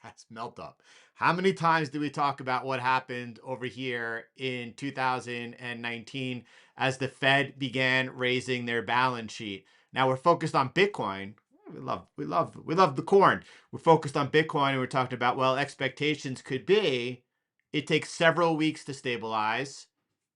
That's melt up. How many times do we talk about what happened over here in 2019 as the Fed began raising their balance sheet? Now we're focused on Bitcoin. We love the corn. We're focused on Bitcoin and we're talking about, well, expectations could be it takes several weeks to stabilize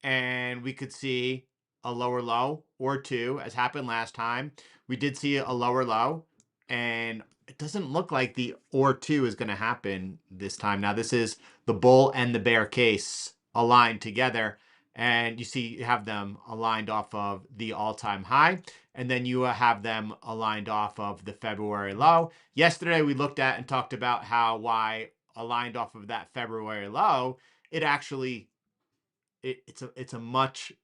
and we could see a lower low or two as happened last time. We did see a lower low and it doesn't look like the or two is going to happen this time. Now, this is the bull and the bear case aligned together. And you see, you have them aligned off of the all time high. And then you have them aligned off of the February low. Yesterday, we looked at and talked about how why aligned off of that February low, it actually it's a much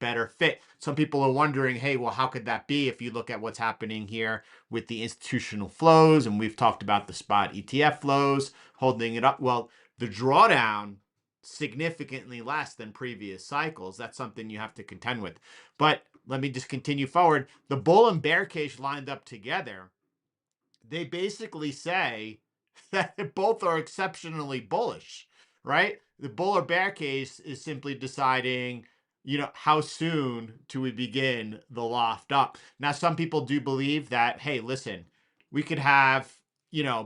better fit. Some people are wondering, hey, well, how could that be if you look at what's happening here with the institutional flows? And we've talked about the spot ETF flows holding it up. Well, the drawdown significantly less than previous cycles. That's something you have to contend with. But let me just continue forward. The bull and bear case lined up together. They basically say that both are exceptionally bullish, right? The bull or bear case is simply deciding, how soon do we begin the loft up? Now, some people do believe that, hey, listen, we could have,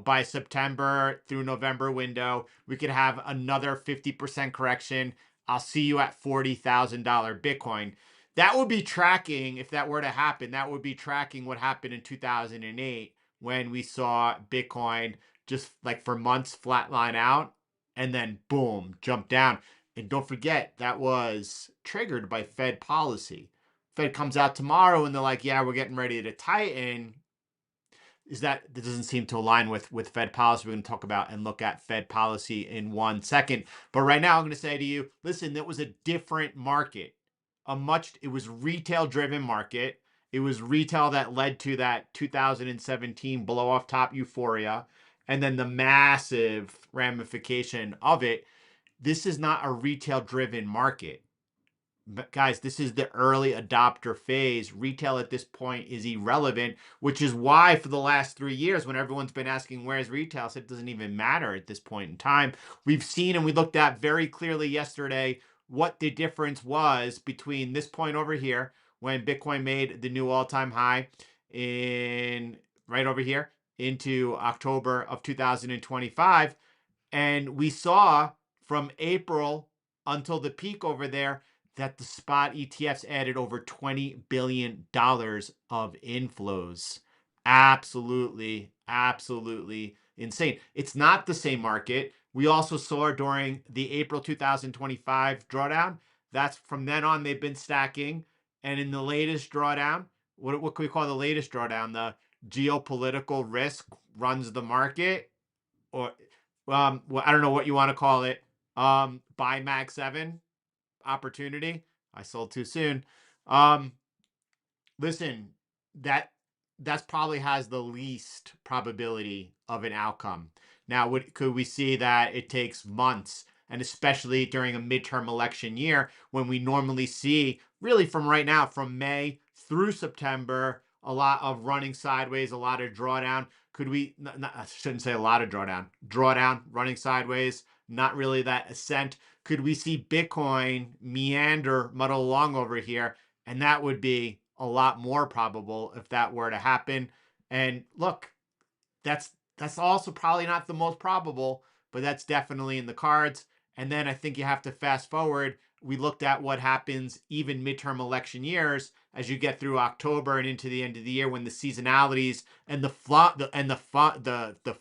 by September through November window, we could have another 50% correction. I'll see you at $40,000 Bitcoin. That would be tracking, if that were to happen, that would be tracking what happened in 2008 when we saw Bitcoin just like for months flatline out and then boom, jump down. And don't forget, that was triggered by Fed policy. Fed comes out tomorrow and they're like, yeah, we're getting ready to tighten. That doesn't seem to align with Fed policy. We're going to talk about and look at Fed policy in 1 second. But right now, I'm going to say to you, listen, that was a different market. It was retail driven market. It was retail that led to that 2017 blow off top euphoria and then the massive ramification of it. This is not a retail driven market. But guys, this is the early adopter phase. Retail at this point is irrelevant, which is why for the last 3 years, when everyone's been asking where's retail, I said it doesn't even matter at this point in time. We've seen and we looked at very clearly yesterday what the difference was between this point over here when Bitcoin made the new all-time high in right over here into October of 2025. And we saw from April until the peak over there that the spot ETFs added over $20 billion of inflows. Absolutely insane. It's not the same market. We also saw during the April 2025 drawdown. That's from then on, they've been stacking. And in the latest drawdown, what can we call the latest drawdown? The geopolitical risk runs the market, or well, I don't know what you want to call it. Buy Mag 7 opportunity. I sold too soon. Um, Listen, that that's probably has the least probability of an outcome. Now, could we see that it takes months, and especially during a midterm election year when we normally see, really from right now, from May through September, a lot of running sideways, a lot of drawdown. Could we, I shouldn't say a lot of drawdown, running sideways, not really that ascent. Could we see Bitcoin meander, muddle along over here? And that would be a lot more probable if that were to happen. And look, that's also probably not the most probable, but that's definitely in the cards. And then I think you have to fast forward. We looked at what happens even midterm election years as you get through October and into the end of the year when the seasonalities and the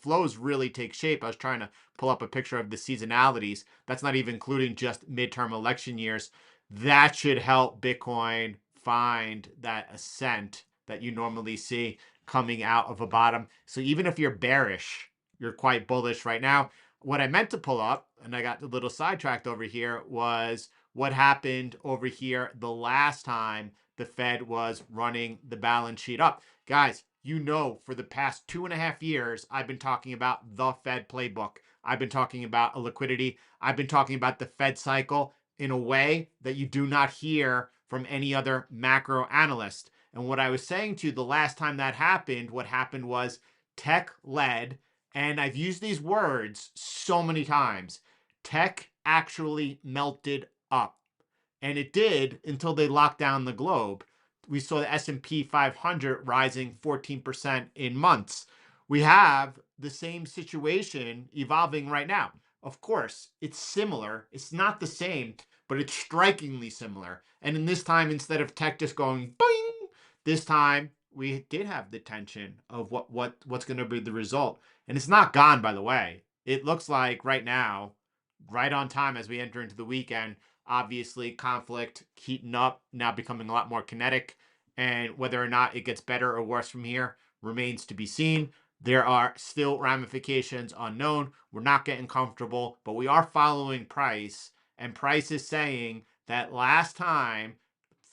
flows really take shape. I was trying to pull up a picture of the seasonalities. That's not even including just midterm election years. That should help Bitcoin find that ascent that you normally see coming out of a bottom. So even if you're bearish, you're quite bullish right now. What I meant to pull up, and I got a little sidetracked over here, was what happened over here the last time the Fed was running the balance sheet up. Guys, for the past 2.5 years, I've been talking about the Fed playbook. I've been talking about a liquidity. I've been talking about the Fed cycle in a way that you do not hear from any other macro analyst. And what I was saying to you the last time that happened, what happened was tech led, And I've used these words so many times. Tech actually melted up. And it did until they locked down the globe. We saw the S&P 500 rising 14% in months. We have the same situation evolving right now. Of course, it's similar. It's not the same, but it's strikingly similar. And in this time, instead of tech just going boing, this time we did have the tension of what's going to be the result. And it's not gone, by the way. It looks like right now, right on time as we enter into the weekend, obviously conflict heating up, now becoming a lot more kinetic, and whether or not it gets better or worse from here remains to be seen. There are still ramifications unknown. We're not getting comfortable, but we are following price, and price is saying that last time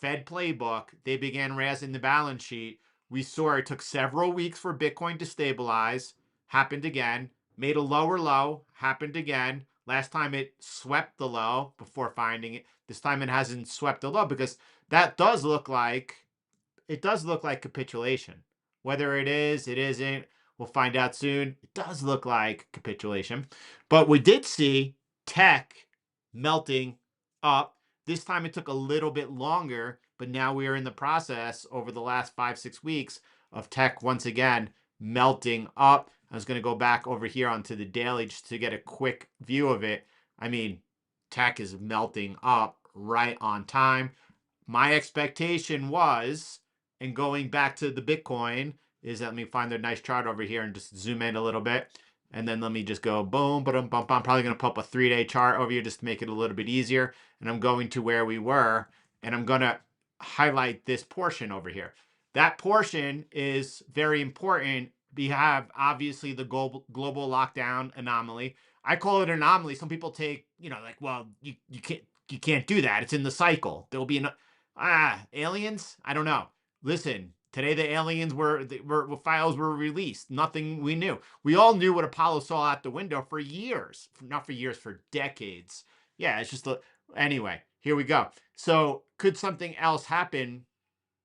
Fed playbook, they began raising the balance sheet. We saw it took several weeks for Bitcoin to stabilize, happened again, made a lower low, happened again. Last time it swept the low before finding it. This time it hasn't swept the low because that does look like capitulation. Whether it is, it isn't, we'll find out soon. It does look like capitulation. But we did see tech melting up. This time it took a little bit longer, but now we are in the process over the last 5-6 weeks of tech once again melting up. I was going to go back over here onto the daily just to get a quick view of it. I mean, tech is melting up right on time. My expectation was, and going back to the Bitcoin, is that let me find a nice chart over here and just zoom in a little bit. And then let me just go boom, bum, bum. I'm probably going to put up a 3-day chart over here just to make it a little bit easier. And I'm going to where we were, and I'm going to highlight this portion over here. That portion is very important. We have obviously the global lockdown anomaly. I call it anomaly. Some people take, like, well, you can't do that. It's in the cycle. There will be aliens. I don't know. Listen, today the aliens files were released. Nothing we knew. We all knew what Apollo saw out the window for years, not for years, for decades. Yeah, it's just anyway. Here we go. So could something else happen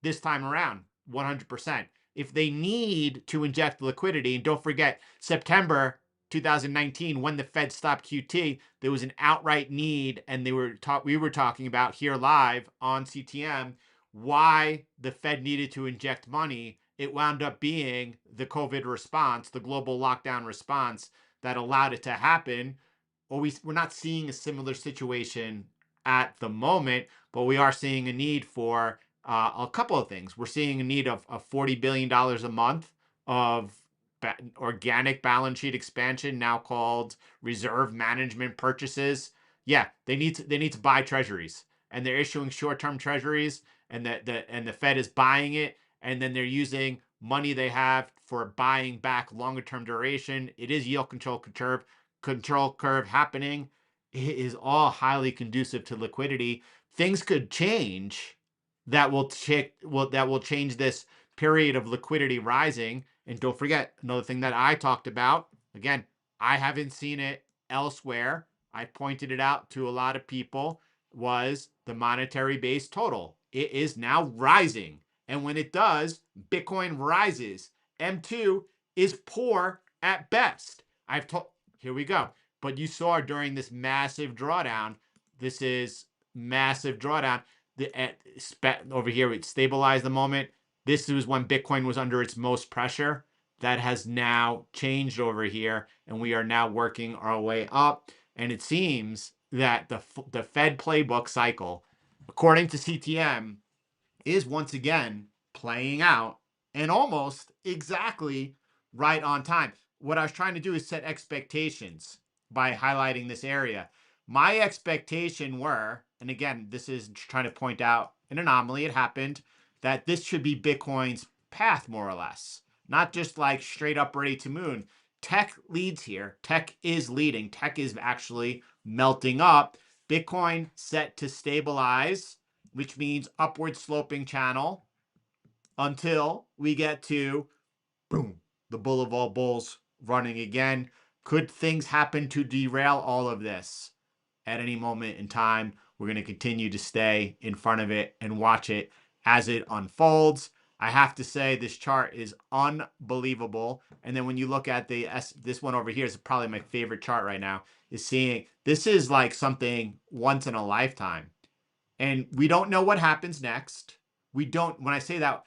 this time around? 100%. If they need to inject liquidity, and don't forget, September 2019, when the Fed stopped QT, there was an outright need, and we were talking about here live on CTM why the Fed needed to inject money. It wound up being the COVID response, the global lockdown response that allowed it to happen. We're not seeing a similar situation at the moment, but we are seeing a need for a couple of things. We're seeing a need of $40 billion a month of organic balance sheet expansion, now called reserve management purchases. Yeah, they need to buy treasuries, and they're issuing short-term treasuries, and the Fed is buying it, and then they're using money they have for buying back longer-term duration. It is yield control curve happening. It is all highly conducive to liquidity. Things could change that will change this period of liquidity rising. And don't forget, another thing that I talked about, again, I haven't seen it elsewhere. I pointed it out to a lot of people, was the monetary base total. It is now rising. And when it does, Bitcoin rises. M2 is poor at best. Here we go. But you saw during this massive drawdown, this is massive drawdown. Over here, it stabilized the moment. This was when Bitcoin was under its most pressure. That has now changed over here, and we are now working our way up. And it seems that the Fed playbook cycle, according to CTM, is once again playing out, and almost exactly right on time. What I was trying to do is set expectations by highlighting this area. My expectation were, and again, this is trying to point out an anomaly, it happened, that this should be Bitcoin's path, more or less. Not just like straight up ready to moon. Tech leads here. Tech is leading. Tech is actually melting up. Bitcoin set to stabilize, which means upward sloping channel, until we get to, boom, the bull of all bulls running again. Could things happen to derail all of this? At any moment in time, we're going to continue to stay in front of it and watch it as it unfolds. I have to say this chart is unbelievable. And then when you look at this one over here is probably my favorite chart right now, is seeing this is like something once in a lifetime. And we don't know what happens next. We don't, when I say that,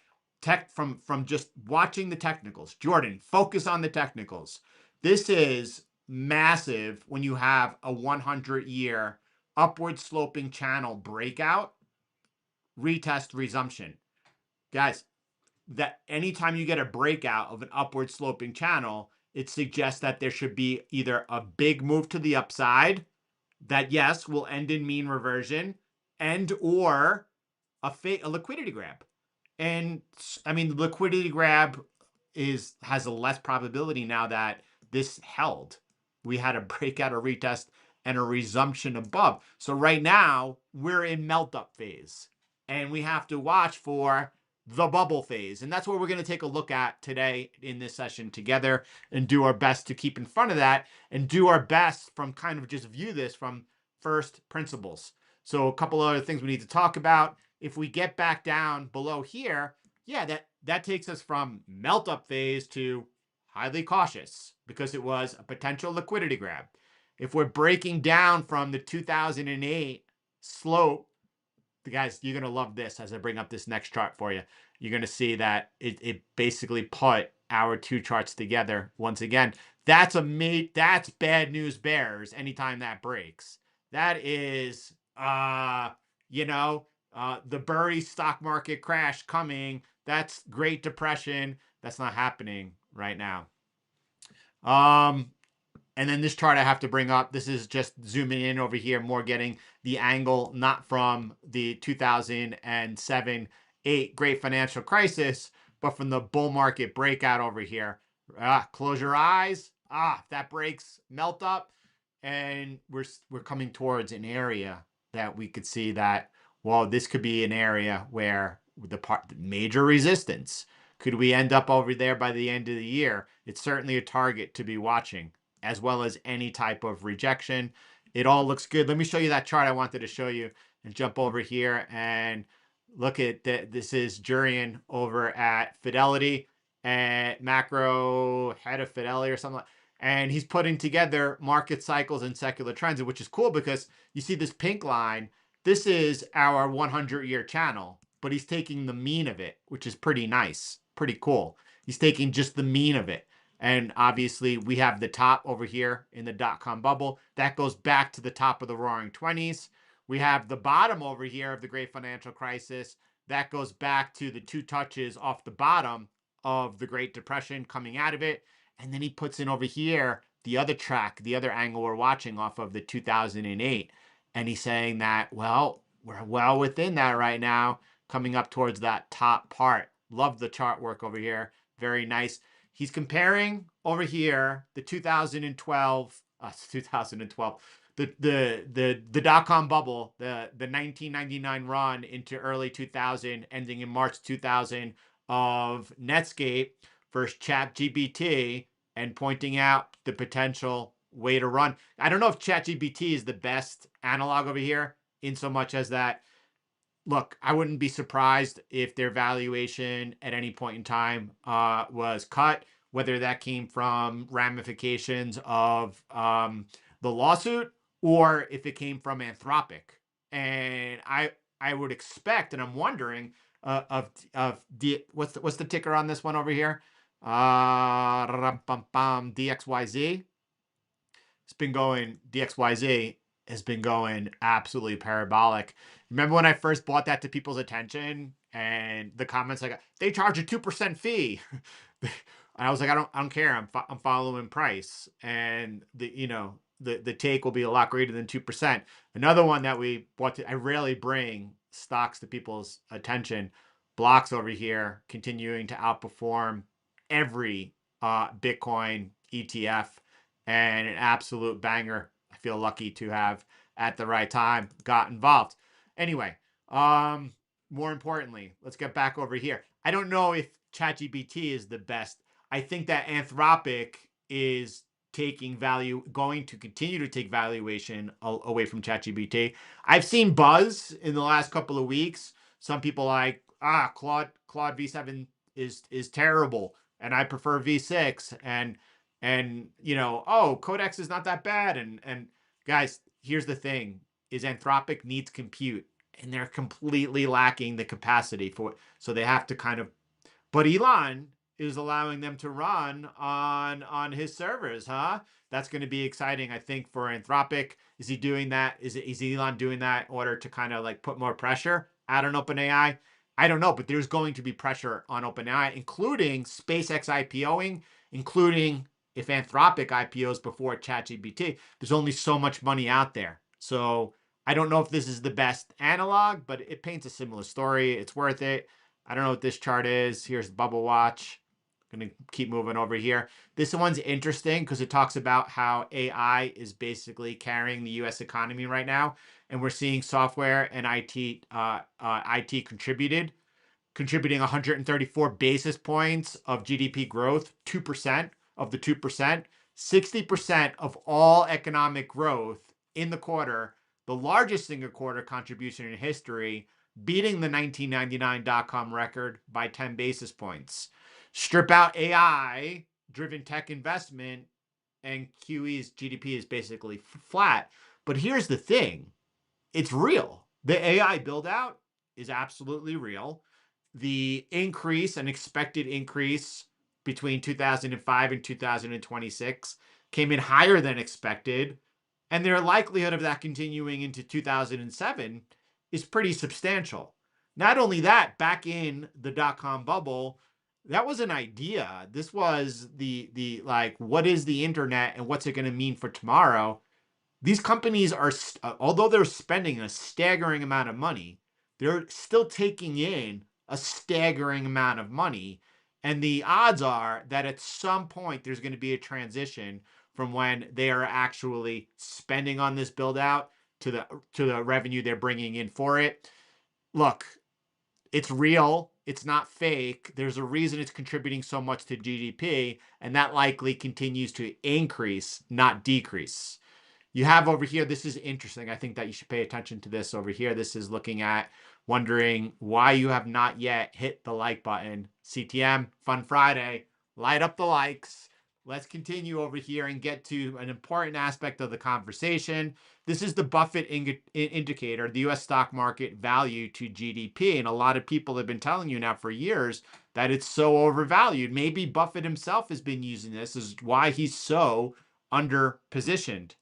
from just watching the technicals, Jordan, focus on the technicals. This is massive when you have a 100-year upward sloping channel breakout, retest, resumption. Guys, that anytime you get a breakout of an upward sloping channel, it suggests that there should be either a big move to the upside that, yes, will end in mean reversion, and or a liquidity grab. And I mean, the liquidity grab has a less probability now that this held. We had a breakout, a retest, and a resumption above. So right now we're in melt up phase, and we have to watch for the bubble phase. And that's what we're going to take a look at today in this session together, and do our best to keep in front of that, and do our best from kind of just view this from first principles. So a couple other things we need to talk about. If we get back down below here, yeah, that takes us from melt up phase to highly cautious, because it was a potential liquidity grab. If we're breaking down from the 2008 slope, guys, you're going to love this as I bring up this next chart for you. You're going to see that it basically put our two charts together once again. That's bad news bears anytime that breaks. That is, the Burry stock market crash coming. That's Great Depression. That's not happening right now. And then this chart I have to bring up. This is just zooming in over here, more getting the angle, not from the 2007-8 great financial crisis, but from the bull market breakout over here. Close your eyes. If that breaks, melt up. And we're coming towards an area that we could see that, well, this could be an area where the major resistance. Could we end up over there by the end of the year? It's certainly a target to be watching, as well as any type of rejection. It all looks good. Let me show you that chart I wanted to show you, and jump over here and look at that. This is Jurian over at Fidelity, and macro head of Fidelity or something. And he's putting together market cycles and secular trends, which is cool because you see this pink line. This is our 100-year channel, but he's taking the mean of it, which is pretty nice, pretty cool. He's taking just the mean of it. And obviously, we have the top over here in the dot-com bubble. That goes back to the top of the roaring 20s. We have the bottom over here of the great financial crisis. That goes back to the two touches off the bottom of the Great Depression coming out of it. And then he puts in over here the other track, the other angle we're watching off of the 2008. And he's saying that, well, we're well within that right now, coming up towards that top part. Love the chart work over here. Very nice. He's comparing over here the 2012, the dot-com bubble, the 1999 run into early 2000, ending in March 2000, of Netscape versus ChatGPT, and pointing out the potential way to run. I don't know if ChatGPT is the best analog over here, in so much as that, look, I wouldn't be surprised if their valuation at any point in time was cut, whether that came from ramifications of the lawsuit, or if it came from Anthropic. And I would expect, and I'm wondering, what's the ticker on this one over here? DXYZ. It's been going, DXYZ has been going absolutely parabolic. Remember when I first brought that to people's attention, and the comments like, they charge a 2% fee. I was like, I don't care. I'm following price, and the take will be a lot greater than 2%. Another one that we bought I rarely bring stocks to people's attention. Blocks over here continuing to outperform every Bitcoin ETF, and an absolute banger. I feel lucky to have, at the right time, got involved. Anyway, more importantly, let's get back over here. I don't know if ChatGPT is the best. I think that Anthropic is going to continue to take valuation away from ChatGPT. I've seen buzz in the last couple of weeks. Some people like Claude V7 is terrible, and I prefer V6, and oh, Codex is not that bad, and guys, here's the thing: is Anthropic needs compute, and they're completely lacking the capacity for it, so they have to kind of. But Elon is allowing them to run on his servers, huh? That's going to be exciting, I think, for Anthropic. Is he doing that? Is Elon doing that in order to kind of like put more pressure out on OpenAI? I don't know, but there's going to be pressure on OpenAI, including SpaceX IPOing, including if Anthropic IPOs before ChatGPT. There's only so much money out there. So I don't know if this is the best analog, but it paints a similar story. It's worth it. I don't know what this chart is. Here's Bubble Watch. I'm going to keep moving over here. This one's interesting because it talks about how AI is basically carrying the U.S. economy right now. And we're seeing software and IT contributing 134 basis points of GDP growth, 2% of the 2%, 60% of all economic growth in the quarter, the largest single quarter contribution in history, beating the 1999 dot-com record by 10 basis points. Strip out AI driven tech investment, and QE's GDP is basically flat. But here's the thing: it's real. The AI build out is absolutely real. The increase, an expected increase between 2005 and 2026, came in higher than expected. And their likelihood of that continuing into 2007 is pretty substantial. Not only that, back in the dot-com bubble, that was an idea. This was the like, what is the internet and what's it going to mean for tomorrow? These companies are, although they're spending a staggering amount of money, they're still taking in a staggering amount of money. And the odds are that at some point there's going to be a transition from when they are actually spending on this build out to the revenue they're bringing in for it. Look, it's real. It's not fake. There's a reason it's contributing so much to GDP, and that likely continues to increase, not decrease. You have over here, this is interesting. I think that you should pay attention to this over here. This is looking at wondering why you have not yet hit the like button. CTM, Fun Friday, light up the likes. Let's continue over here and get to an important aspect of the conversation. This is the Buffett indicator, the US stock market value to GDP. And a lot of people have been telling you now for years that it's so overvalued. Maybe Buffett himself has been using this as why he's so underpositioned.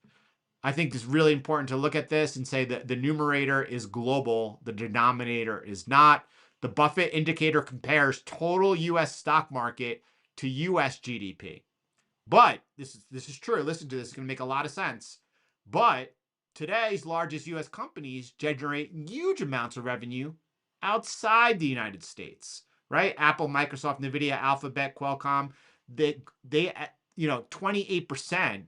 I think it's really important to look at this and say that the numerator is global, the denominator is not. The Buffett indicator compares total US stock market to US GDP. But this is true. Listen to this, it's going to make a lot of sense. But today's largest US companies generate huge amounts of revenue outside the United States, right? Apple, Microsoft, Nvidia, Alphabet, Qualcomm, they 28%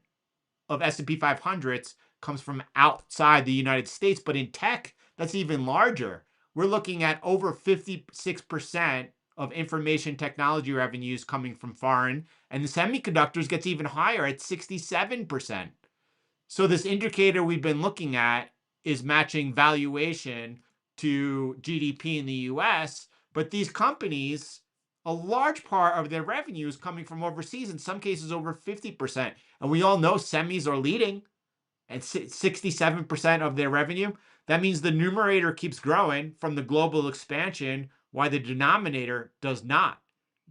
of S&P 500s comes from outside the United States. But in tech, that's even larger. We're looking at over 56% of information technology revenues coming from foreign, and the semiconductors gets even higher at 67%. So this indicator we've been looking at is matching valuation to GDP in the US, but these companies, a large part of their revenue is coming from overseas, in some cases over 50%. And we all know semis are leading at 67% of their revenue. That means the numerator keeps growing from the global expansion, while the denominator does not.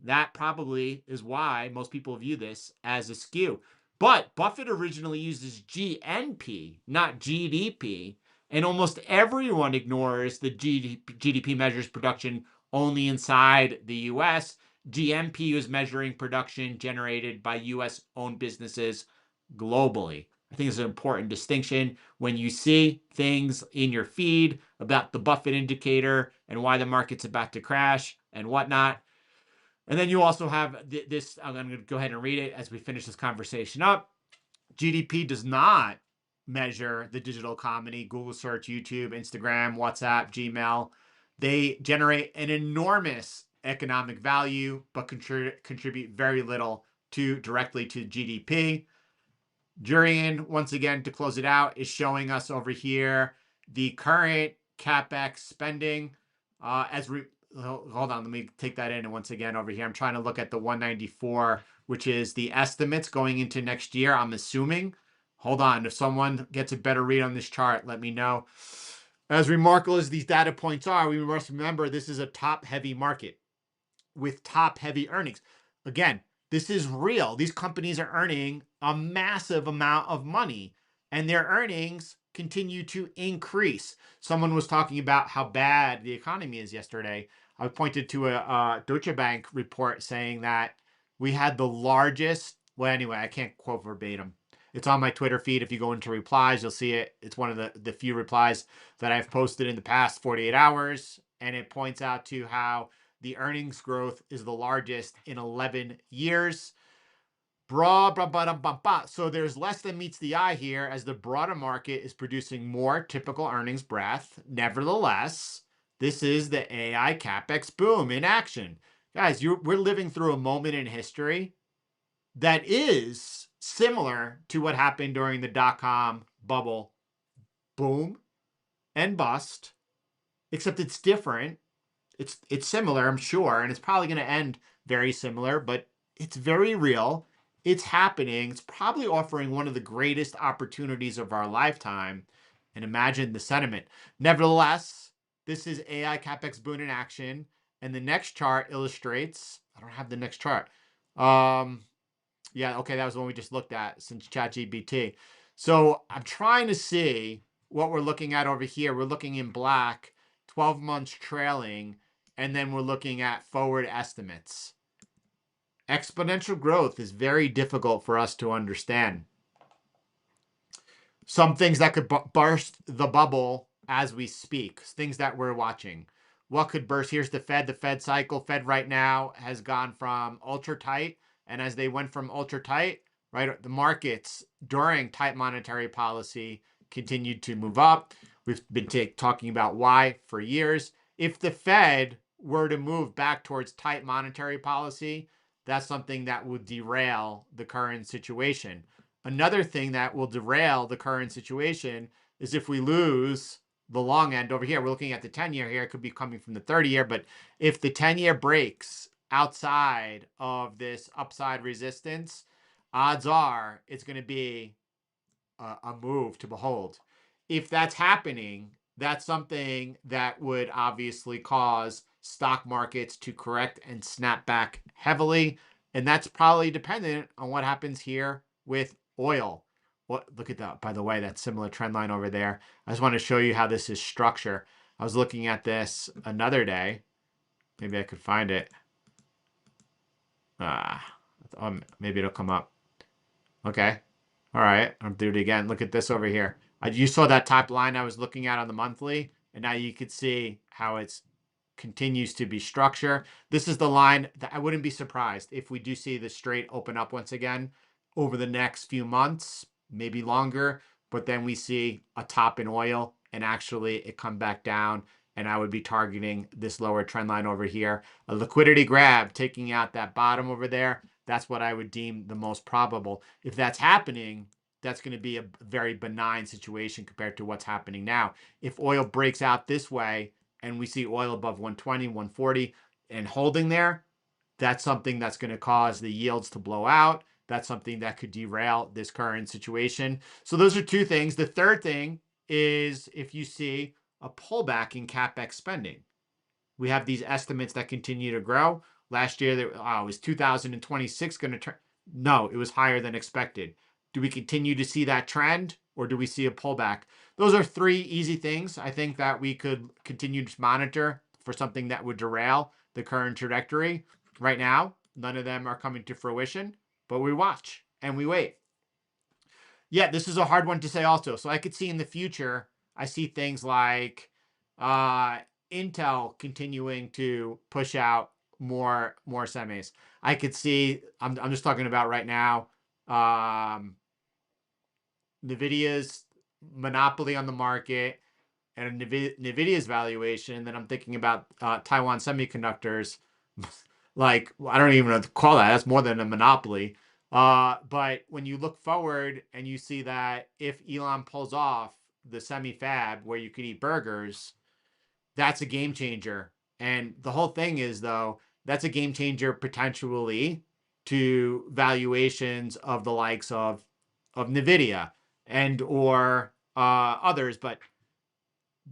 That probably is why most people view this as a skew. But Buffett originally uses GNP, not GDP, and almost everyone ignores the GDP measures production only inside the US. GNP is measuring production generated by US-owned businesses globally. I think it's an important distinction when you see things in your feed about the Buffett indicator and why the market's about to crash and whatnot. And then you also have this, I'm going to go ahead and read it as we finish this conversation up. GDP does not measure the digital economy, Google search, YouTube, Instagram, WhatsApp, Gmail. They generate an enormous economic value, but contribute very little directly to GDP. Jurian, once again, to close it out, is showing us over here the current CapEx spending. hold on, let me take that in. And once again, over here, I'm trying to look at the 194, which is the estimates going into next year. I'm assuming. Hold on. If someone gets a better read on this chart, let me know. As remarkable as these data points are, we must remember this is a top heavy market with top heavy earnings. Again, this is real. These companies are earning a massive amount of money and their earnings continue to increase. Someone was talking about how bad the economy is yesterday. I pointed to a Deutsche Bank report saying that we had the largest, well, anyway, I can't quote verbatim. It's on my Twitter feed. If you go into replies, you'll see it. It's one of the few replies that I've posted in the past 48 hours. And it points out to how the earnings growth is the largest in 11 years. So there's less than meets the eye here as the broader market is producing more typical earnings breadth. Nevertheless, this is the AI CapEx boom in action. Guys, we're living through a moment in history that is similar to what happened during the dot-com bubble boom and bust, except it's different. It's similar, I'm sure, and it's probably going to end very similar, but it's very real. It's happening. It's probably offering one of the greatest opportunities of our lifetime. And imagine the sentiment. Nevertheless, this is AI CapEx boom in action. And the next chart illustrates, I don't have the next chart. Yeah, okay, that was the one we just looked at since ChatGPT. So I'm trying to see what we're looking at over here. We're looking in black, 12 months trailing, and then we're looking at forward estimates. Exponential growth is very difficult for us to understand. Some things that could burst the bubble as we speak, things that we're watching. What could burst? Here's the Fed. The Fed cycle. Fed right now has gone from ultra tight. And as they went from ultra tight, right, the markets during tight monetary policy continued to move up. We've been talking about why for years. If the Fed were to move back towards tight monetary policy, that's something that would derail the current situation. Another thing that will derail the current situation is if we lose the long end over here. We're looking at the 10-year here. It could be coming from the 30-year, but if the 10-year breaks outside of this upside resistance, odds are it's going to be a move to behold. If that's happening, that's something that would obviously cause stock markets to correct and snap back heavily. And that's probably dependent on what happens here with oil. Look at that, by the way, that similar trend line over there. I just want to show you how this is structure. I was looking at this another day. Maybe I could find it. Maybe it'll come up. Okay. All right. I'll do it again. Look at this over here. You saw that top line I was looking at on the monthly, and now you could see how it's continues to be structure. This is the line that I wouldn't be surprised if we do see the straight open up once again over the next few months, maybe longer, but then we see a top in oil and actually it come back down. And I would be targeting this lower trend line over here. A liquidity grab, taking out that bottom over there. That's what I would deem the most probable. If that's happening, that's going to be a very benign situation compared to what's happening now. If oil breaks out this way and we see oil above 120, 140 and holding there, that's something that's going to cause the yields to blow out. That's something that could derail this current situation. So those are two things. The third thing is if you see a pullback in CapEx spending. We have these estimates that continue to grow. Last year, it was 2026 going to turn? No, it was higher than expected. Do we continue to see that trend or do we see a pullback? Those are three easy things I think that we could continue to monitor for something that would derail the current trajectory. Right now, none of them are coming to fruition, but we watch and we wait. Yeah, this is a hard one to say also. So I could see in the future, I see things like Intel continuing to push out more semis. I could see, I'm just talking about right now, NVIDIA's monopoly on the market and NVIDIA's valuation. Then I'm thinking about Taiwan Semiconductors. Like, I don't even know what to call that. That's more than a monopoly. But when you look forward and you see that if Elon pulls off the semi fab where you could eat burgers, that's a game changer. And the whole thing is, though, that's a game changer potentially to valuations of the likes of Nvidia and or others. But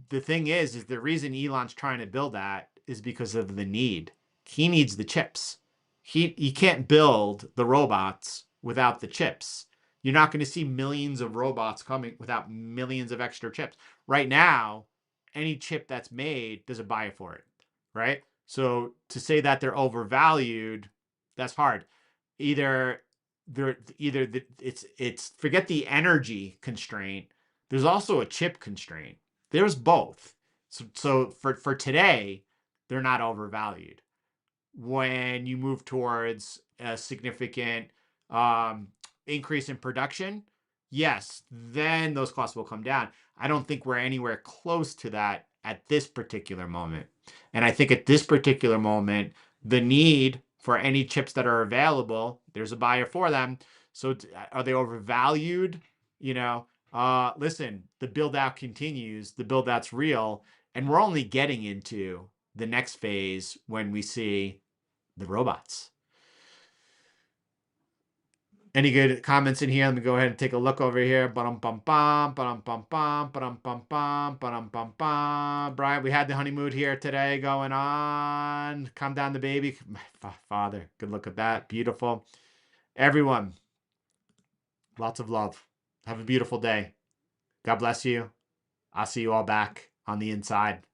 the thing is the reason Elon's trying to build that is because of the need. He needs the chips. He can't build the robots without the chips. You're not going to see millions of robots coming without millions of extra chips. Right now, any chip that's made, there's a buyer for it, right? So to say that they're overvalued, that's hard. Either it's forget the energy constraint. There's also a chip constraint. There's both. So for today, they're not overvalued. When you move towards a significant um, increase in production, yes, then those costs will come down. I don't think we're anywhere close to that at this particular moment. And I think at this particular moment, the need for any chips that are available, there's a buyer for them. So are they overvalued? You know, listen, the build out continues, the build out's real, and we're only getting into the next phase when we see the robots. Any good comments in here? Let me go ahead and take a look over here. Bum bum bum bum bum bum bum bum bum bum bum bum. Brian, we had the honeymoon here today going on. Calm down the baby. My father. Good look at that. Beautiful. Everyone, lots of love. Have a beautiful day. God bless you. I'll see you all back on the inside.